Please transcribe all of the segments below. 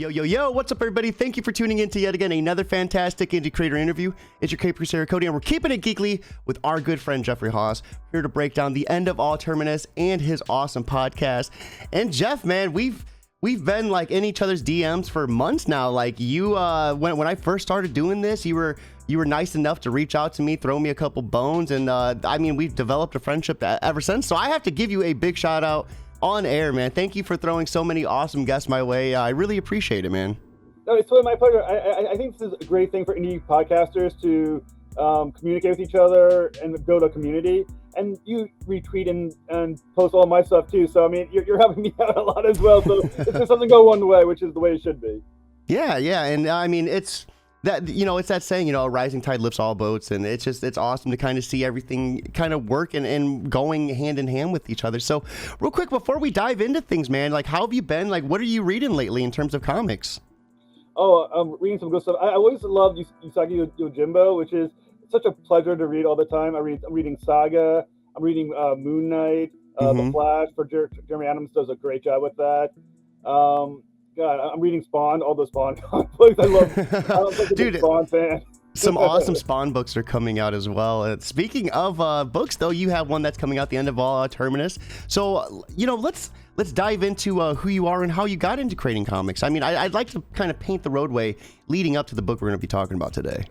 Yo, what's up, everybody? Thank you for tuning in to yet again another fantastic indie creator interview. It's your K-Producer Cody, and we're keeping it geekly with our good friend Jeffrey Haas, here to break down the end of all Terminus and his awesome podcast. And Jeff, man, we've been like in each other's DMs for months now. Like you, when I first started doing this, you were nice enough to reach out to me, throw me a couple bones, and I mean, we've developed a friendship ever since. So I have to give you a big shout out on air, man. Thank you for throwing so many awesome guests my way. I really appreciate it, man. No, it's totally my pleasure. I think this is a great thing for indie podcasters to communicate with each other and build a community. And you retweet and post all my stuff too. So I mean, you're helping me out a lot as well. So it's just something go one way, which is the way it should be. Yeah, and I mean, it's that, it's that saying, a rising tide lifts all boats, and it's awesome to kind of see everything kind of work and going hand in hand with each other. So real quick, before we dive into things, man, like, how have you been? Like, what are you reading lately in terms of comics? Oh, I'm reading some good stuff. I always loved Usagi Yojimbo, which is such a pleasure to read all the time. I'm reading Saga. I'm reading Moon Knight. The Flash for Jeremy Adams does a great job with that. God, I'm reading Spawn, all the Spawn books. I love such a big Spawn fan. Some awesome Spawn books are coming out as well. Speaking of books, though, you have one that's coming out the end of all Terminus. So, let's dive into who you are and how you got into creating comics. I mean, I'd like to kind of paint the roadway leading up to the book we're going to be talking about today.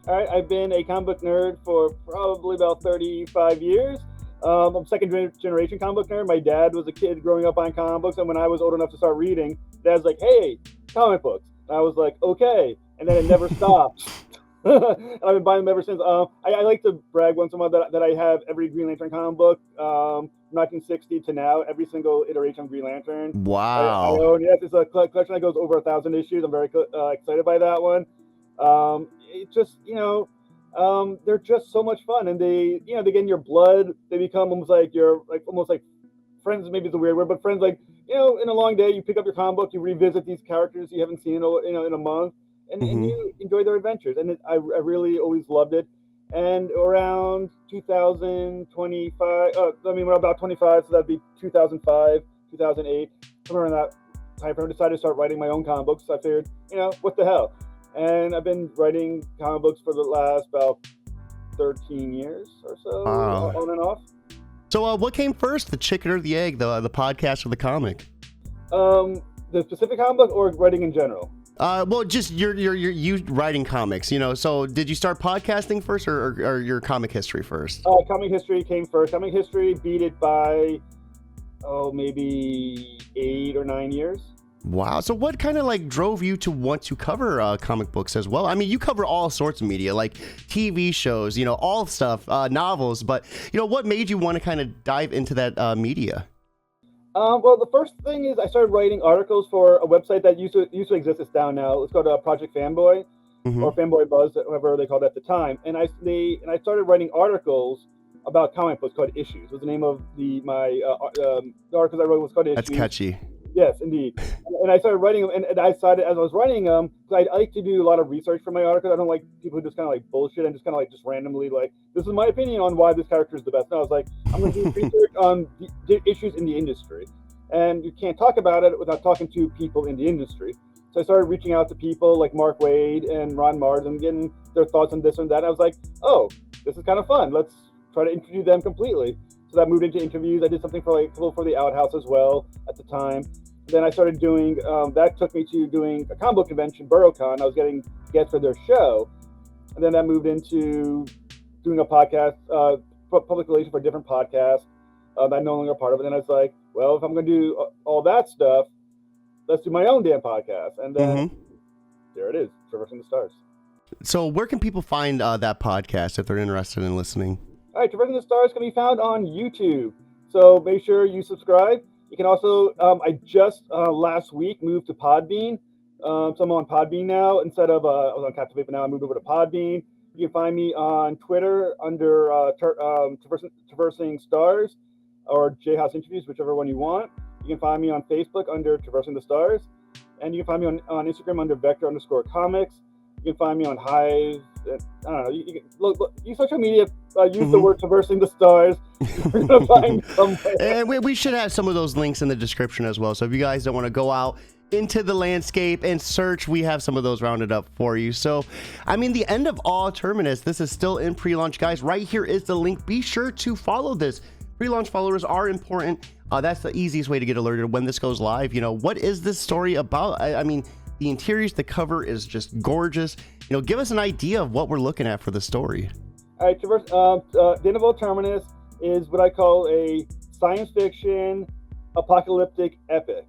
All right, I've been a comic book nerd for probably about 35 years. I'm a second generation comic book nerd. My dad was a kid growing up buying comic books, and when I was old enough to start reading, Dad's like, "Hey, comic books." And I was like, "Okay," and then it never stopped. And I've been buying them ever since. I like to brag once in a while that I have every Green Lantern comic book, 1960 to now, every single iteration of Green Lantern. Wow! I own. Yes, it's a collection that goes over 1,000 issues. I'm very excited by that one. It's just, they're just so much fun, and they get in your blood. They become almost like friends. Maybe it's a weird word, but friends. Like, in a long day, you pick up your comic book, you revisit these characters you haven't seen in a month, and you enjoy their adventures. And I really always loved it. And around 2025, we're about 25, so that'd be 2005, 2008, somewhere in that time frame. I decided to start writing my own comic books. So I figured, what the hell. And I've been writing comic books for the last about 13 years or so, on and off. So what came first, the chicken or the egg, the podcast or the comic? The specific comic book or writing in general? Well, just you writing comics, So did you start podcasting first or your comic history first? Comic history came first. Comic history beat it by, maybe 8 or 9 years. Wow. So what kind of drove you to want to cover comic books as well? I mean, you cover all sorts of media, like TV shows, all stuff, novels, but what made you want to kind of dive into that media? Well, the first thing is I started writing articles for a website that used to exist. It's down now. It's called Project Fanboy, or Fanboy Buzz, whatever they called it at the time. And I started writing articles about comic books called Issues. Was the name of the articles I wrote was called Issues. That's catchy. Yes, indeed. And I started writing them, and I decided as I was writing them, because I like to do a lot of research for my articles. I don't like people who just kind of bullshit and just kind of just randomly this is my opinion on why this character is the best. And I was like, I'm going to do research on the issues in the industry. And you can't talk about it without talking to people in the industry. So I started reaching out to people like Mark Waid and Ron Mars and getting their thoughts on this and that. And I was like, oh, this is kind of fun. Let's try to interview them completely. So that moved into interviews. I did something for the Outhouse as well at the time. Then I started doing, that took me to doing a comic book convention, BurrowCon. I was getting guests for their show. And then that moved into doing a podcast, public relations for a different podcast that I'm no longer a part of. And then I was like, well, if I'm going to do all that stuff, let's do my own damn podcast. And then there it is, Traversing the Stars. So where can people find that podcast if they're interested in listening? All right, Traversing the Stars can be found on YouTube. So make sure you subscribe. You can also, I just last week moved to Podbean. So I'm on Podbean now. Instead of, I was on Captivate, but now I moved over to Podbean. You can find me on Twitter under Traversing Stars or J-House Interviews, whichever one you want. You can find me on Facebook under Traversing the Stars. And you can find me on Instagram under Vector_Comics. You can find me on Hive. I don't know. You can look use social media. Use the word Traversing the Stars. You're gonna find somewhere. And we should have some of those links in the description as well. So if you guys don't want to go out into the landscape and search. We have some of those rounded up for you. So, I mean, the end of all Terminus, this is still in pre-launch, guys. Right here is the link. Be sure to follow this. Pre-launch followers are important. That's the easiest way to get alerted when this goes live. You know, what is this story about? I mean, the interiors, the cover is just gorgeous. You know, give us an idea of what we're looking at for the story. All right, Traverse, the end of all Terminus is what I call a science fiction apocalyptic epic.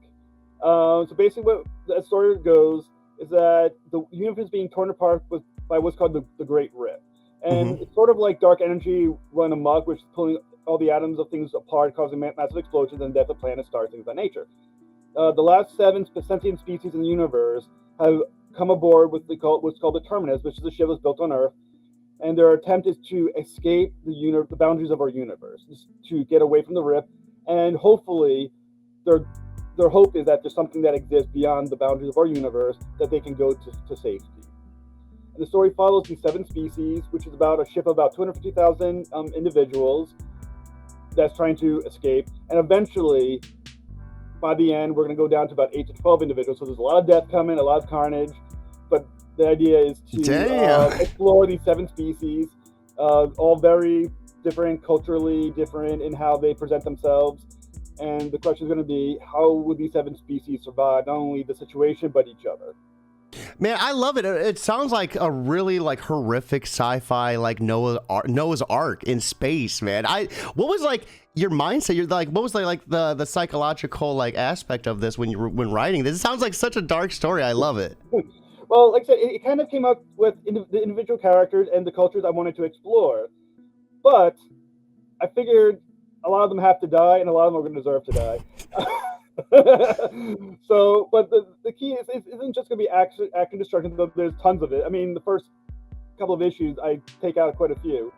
So basically what the story goes is that the universe is being torn apart by what's called the Great Rip. And it's sort of like dark energy run amok, which is pulling all the atoms of things apart, causing massive explosions and death of planets, stars, things of that nature. The last 7 sentient species in the universe have come aboard with what's called the Terminus, which is a ship that's built on Earth. And their attempt is to escape the boundaries of our universe, to get away from the Rip. And hopefully, their hope is that there's something that exists beyond the boundaries of our universe that they can go to safety. And the story follows these 7 species, which is about a ship of about 250,000 individuals that's trying to escape. And eventually, by the end, we're going to go down to about 8 to 12 individuals. So there's a lot of death coming, a lot of carnage. But the idea is to explore these 7 species, all very different, culturally different in how they present themselves. And the question is going to be, how would these 7 species survive not only the situation, but each other? Man, I love it. It sounds like a really like horrific sci-fi, like Noah's Ark in space, man. What was like your mindset? You're like, what was like the psychological like aspect of this when writing this? It sounds like such a dark story. I love it. Well, like I said, it kind of came up with the individual characters and the cultures I wanted to explore. But I figured a lot of them have to die, and a lot of them are going to deserve to die. So, but the key isn't just going to be action destruction, though there's tons of it. I mean, the first couple of issues, I take out quite a few.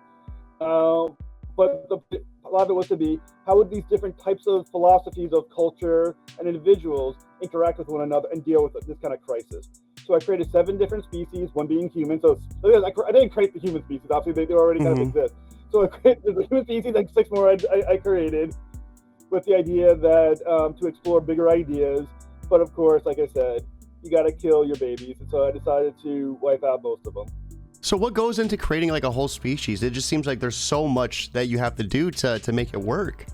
But a lot of it was to be, how would these different types of philosophies of culture and individuals interact with one another and deal with this kind of crisis? So I created 7 different species, one being human. So I didn't create the human species, obviously they already kind of exist. So I created the human species, like 6 more I created, with the idea that to explore bigger ideas. But of course, like I said, you got to kill your babies. And so I decided to wipe out most of them. So what goes into creating like a whole species? It just seems like there's so much that you have to do to make it work.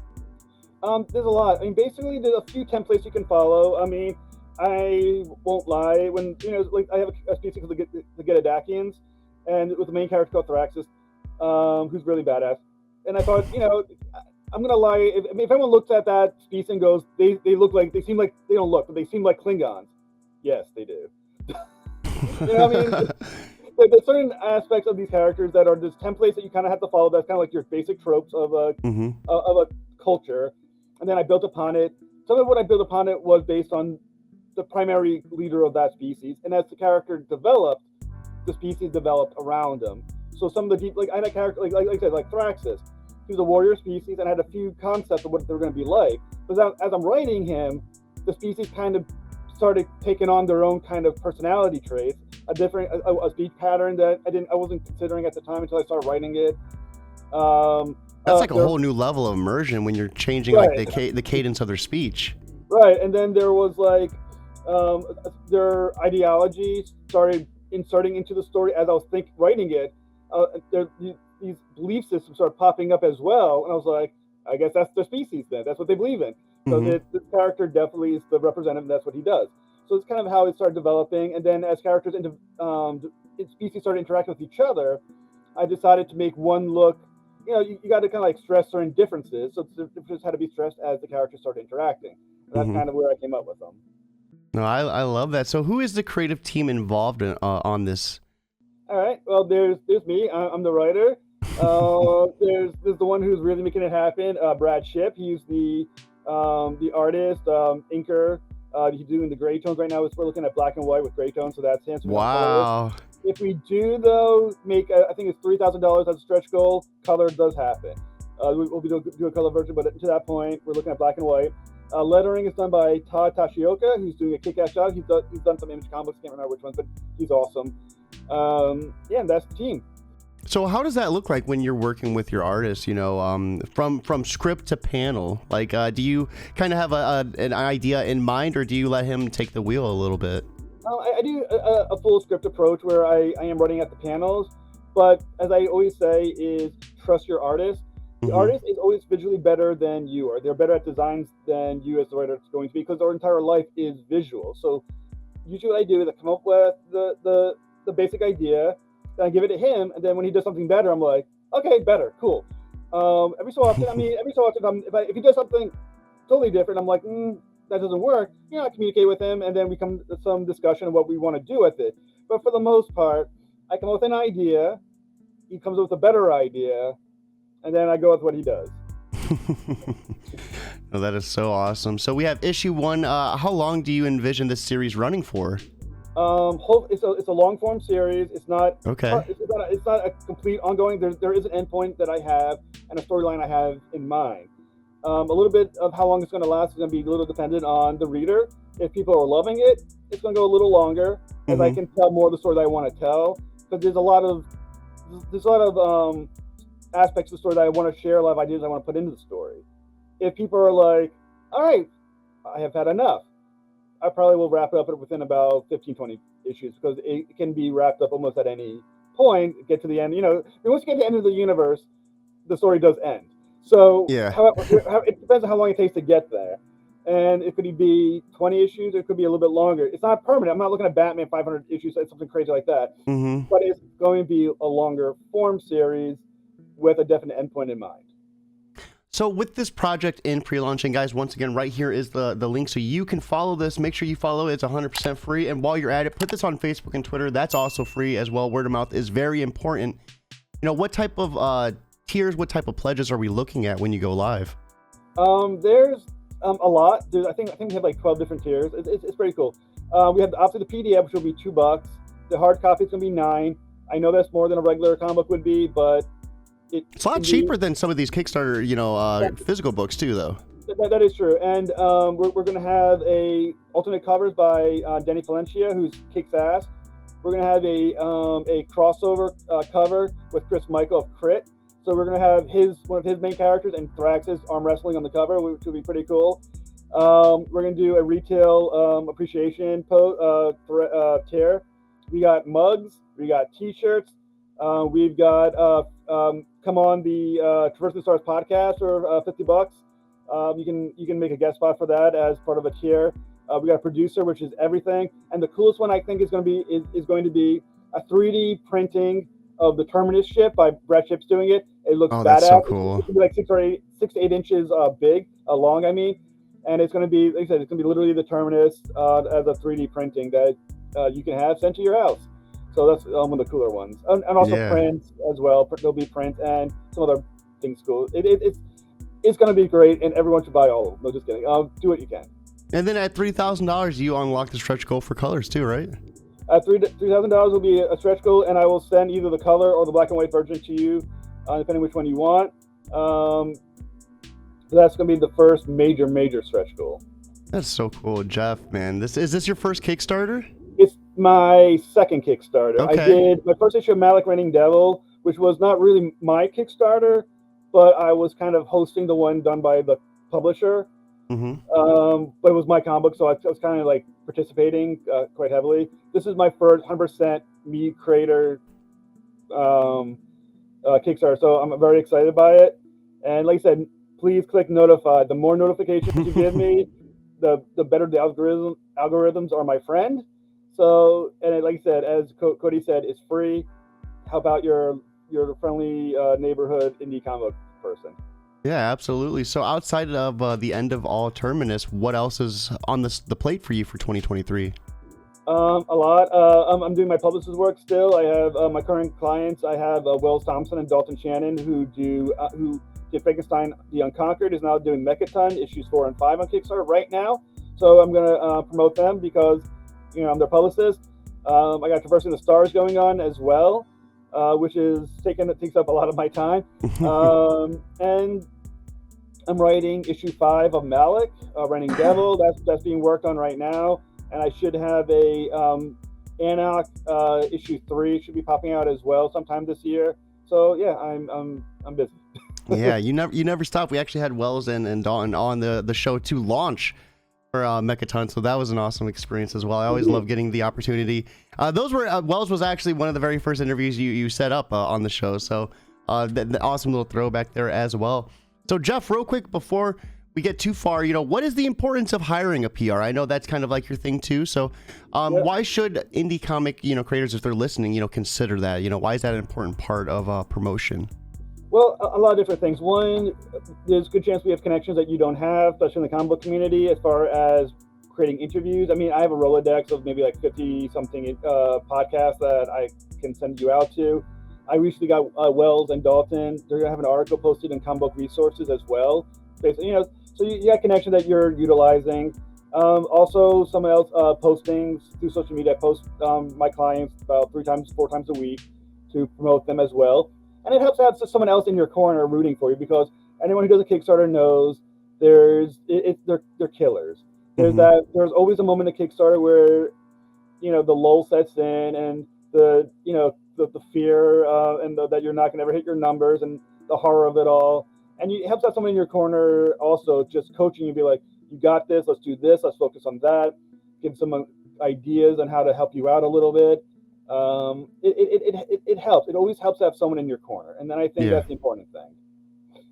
There's a lot. I mean, basically, there's a few templates you can follow. I mean, I won't lie. When like I have a species called the Getadakians, and with the main character called Thraxus, who's really badass. And I thought, I'm gonna lie. If anyone looks at that species and goes, they seem like they don't look, but they seem like Klingons. Yes, they do. I mean. There's certain aspects of these characters that are just templates that you kind of have to follow. That's kind of like your basic tropes of a culture, and then I built upon it. Some of what I built upon it was based on the primary leader of that species, and as the character developed, the species developed around him. So some of the deep, like I had a character, like I said, like Thraxus. He was a warrior species, and I had a few concepts of what they were going to be like. But as I'm writing him, the species kind of started taking on their own kind of personality traits. A speech pattern that I wasn't considering at the time until I started writing it. That's like a whole new level of immersion when you're changing like the cadence of their speech. Right, and then there was like their ideology started inserting into the story as I was writing it. These belief systems started popping up as well, and I was like, I guess that's their species then. That's what they believe in. So this character definitely is the representative, and that's what he does. So it's kind of how it started developing. And then as characters species started interacting with each other, I decided to make one look, you got to kind of like stress certain differences. So the differences had to be stressed as the characters started interacting. And that's kind of where I came up with them. No, I love that. So who is the creative team involved on this? All right. Well, there's me. I'm the writer. There's the one who's really making it happen, Brad Shipp. He's the artist, inker. He's doing the gray tones right now. We're looking at black and white with gray tones, so that's him. Wow. If we do, though, make I think it's $3,000 as a stretch goal, color does happen. We'll be doing a color version, but to that point, we're looking at black and white. Lettering is done by Todd Tashioka, who's doing a kick-ass job. He's done some Image comics, can't remember which ones, but he's awesome. And that's the team. So how does that look like when you're working with your artists? From script to panel. Like, do you kind of have an idea in mind, or do you let him take the wheel a little bit? I do a full script approach where I am running at the panels, but as I always say, is trust your artist. The artist is always visually better than you are. They're better at designs than you as the writer is going to be, because our entire life is visual. So usually what I do is I come up with the basic idea, then I give it to him, and then when he does something better, I'm like, okay, better, cool. Every so often, if he does something totally different, I'm like, that doesn't work. I communicate with him, and then we come to some discussion of what we want to do with it. But for the most part, I come up with an idea, he comes up with a better idea, and then I go with what he does. Oh, that is so awesome. So we have issue 1. How long do you envision this series running for? It's a long form series. It's not okay. It's not a complete ongoing. There is an endpoint that I have and a storyline I have in mind. A little bit of how long it's going to last is going to be a little dependent on the reader. If people are loving it, it's going to go a little longer, as I can tell more of the story that I want to tell. But there's a lot of aspects of the story that I want to share, a lot of ideas I want to put into the story. If people are like, all right, I have had enough, I probably will wrap it up within about 15, 20 issues, because it can be wrapped up almost at any point, get to the end. Once you get to the end of the universe, the story does end. So yeah. However, it depends on how long it takes to get there. And it could be 20 issues, or it could be a little bit longer. It's not permanent. I'm not looking at Batman 500 issues, something crazy like that. But it's going to be a longer form series with a definite endpoint in mind. So with this project in pre-launching, guys, once again, right here is the link, so you can follow this. Make sure you follow it. It's 100% free. And while you're at it, put this on Facebook and Twitter. That's also free as well. Word of mouth is very important. What type of tiers, what type of pledges are we looking at when you go live? There's a lot. I think we have like 12 different tiers. It's pretty cool. We have obviously the PDF, which will be $2. The hard copy is going to be $9. I know that's more than a regular comic book would be, but it's a lot cheaper than some of these Kickstarter, physical books too, though. That is true. And we're going to have alternate covers by Danny Valencia, who's kicks ass. We're going to have a crossover cover with Chris Michael of Crit. So we're going to have one of his main characters and Thrax's arm wrestling on the cover, which will be pretty cool. We're going to do a retail appreciation tier. We got mugs. We got T-shirts. We've got come on the Traversing the Stars podcast for $50. You can make a guest spot for that as part of a tier. We got a producer, which is everything, and the coolest one I think is going to be a 3D printing of the Terminus ship by Brett Ship's doing it. It looks badass. That's so cool. It's going to be like 6 to 8 inches long. And it's going to be, like I said, it's going to be literally the Terminus as a 3D printing that you can have sent to your house. So that's one of the cooler ones, and also prints as well. There'll be print and some other things cool. It's going to be great, and everyone should buy all of them. No, just kidding. Do what you can. And then at $3,000, you unlock the stretch goal for colors too, right? At $3,000 will be a stretch goal, and I will send either the color or the black and white version to you, depending which one you want. So that's going to be the first major stretch goal. That's so cool, Jeff. Man, is this your first Kickstarter? It's my second Kickstarter. Okay. I did my first issue of Malik Reigning Devil, which was not really my Kickstarter, but I was kind of hosting the one done by the publisher. But it was my comic book, so I was kind of like participating quite heavily. This is my first 100% me creator Kickstarter, so I'm very excited by it. And like I said, please click notify. The more notifications you give me, the better the algorithms are my friend. So, and like I said, as Cody said, it's free. How about your friendly neighborhood indie comic person? Yeah, absolutely. So outside of the end of all Terminus, what else is on the plate for you for 2023? A lot. I'm doing my publicist work still. I have my current clients. I have Wells Thompson and Dalton Shannon who did Frankenstein the Unconquered, is now doing Mechaton issues 4 and 5 on Kickstarter right now. So I'm going to promote them because I'm their publicist. I got Traversing the Stars going on as well, which takes up a lot of my time. And I'm writing issue 5 of Malik, Reigning Devil. That's being worked on right now, and I should have a Anarch issue 3 should be popping out as well sometime this year. So yeah, I'm busy. Yeah, you never stop. We actually had Wells and Dalton on the show to launch for Mechaton, so that was an awesome experience as well. I always love getting the opportunity. Those were Wells was actually one of the very first interviews you set up on the show, so the awesome little throwback there as well. So Jeff, real quick before we get too far, what is the importance of hiring a PR? I know that's kind of like your thing too. So why should indie comic creators, if they're listening, consider that? Why is that an important part of promotion? Well, a lot of different things. One, there's a good chance we have connections that you don't have, especially in the comic book community, as far as creating interviews. I mean, I have a Rolodex of maybe like 50-something podcasts that I can send you out to. I recently got Wells and Dalton. They're going to have an article posted in Comic Book Resources as well. Basically, so you got connections that you're utilizing. Also, someone else postings through social media. I post my clients about 4 times a week to promote them as well. And it helps to have someone else in your corner rooting for you, because anyone who does a Kickstarter knows they're killers. There's always a moment in Kickstarter where the lull sets in, and the fear and that you're not going to ever hit your numbers, and the horror of it all. And it helps have someone in your corner also just coaching you, be like, you got this, let's do this, let's focus on that, give some ideas on how to help you out a little bit. It helps. It always helps to have someone in your corner, and then I think that's the important thing.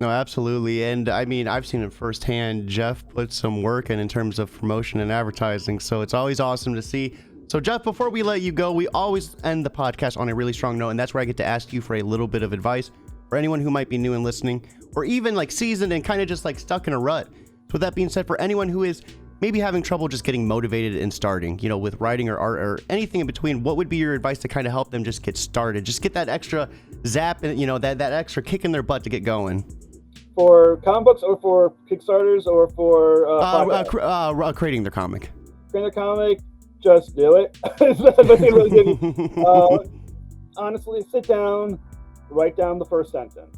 No, absolutely. And I mean, I've seen it firsthand. Jeff put some work in terms of promotion and advertising, so it's always awesome to see. So Jeff, before we let you go, we always end the podcast on a really strong note, and that's where I get to ask you for a little bit of advice for anyone who might be new and listening, or even like seasoned and kind of just like stuck in a rut. So with that being said, for anyone who is maybe having trouble just getting motivated and starting, with writing or art or anything in between, what would be your advice to kind of help them just get started, just get that extra zap and that extra kick in their butt to get going? For comic books, or for Kickstarters, or for creating their comic? Creating their comic, just do it. Honestly, sit down, write down the first sentence.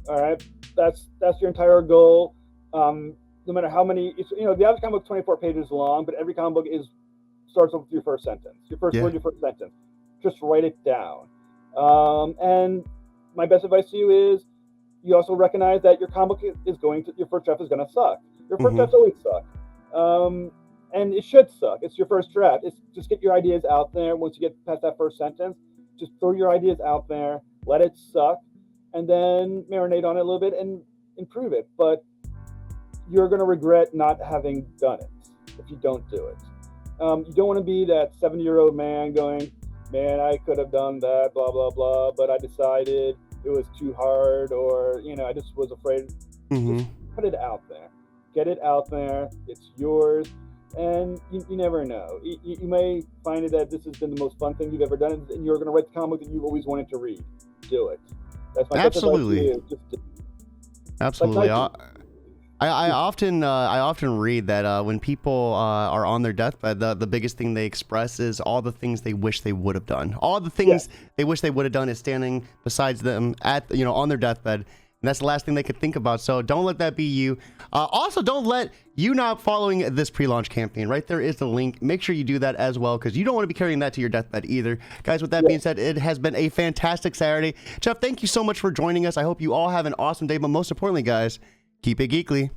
All right, that's your entire goal. No matter how many, the average comic book is 24 pages long, but every comic book starts off with your first sentence, your first word, your first sentence. Just write it down. And my best advice to you is, you also recognize that your comic your first draft is going to suck. Your first drafts always suck. And it should suck. It's your first draft. It's just get your ideas out there. Once you get past that first sentence, just throw your ideas out there, let it suck, and then marinate on it a little bit and improve it. But you're going to regret not having done it if you don't do it. You don't want to be that 70-year-old man going, man, I could have done that, blah, blah, blah, but I decided it was too hard, or, I just was afraid. Just put it out there. Get it out there. It's yours. And you never know. You may find that this has been the most fun thing you've ever done, and you're going to write the comic that you've always wanted to read. Do it. That's my absolutely. Absolutely. I often read that when people are on their deathbed, the biggest thing they express is all the things they wish they would have done. All the things they wish they would have done is standing beside them at on their deathbed, and that's the last thing they could think about. So don't let that be you. Also, don't let you not following this pre-launch campaign. Right there is the link. Make sure you do that as well, because you don't want to be carrying that to your deathbed either. Guys, with that being said, it has been a fantastic Saturday. Jeff, thank you so much for joining us. I hope you all have an awesome day, but most importantly, guys, keep it geekly.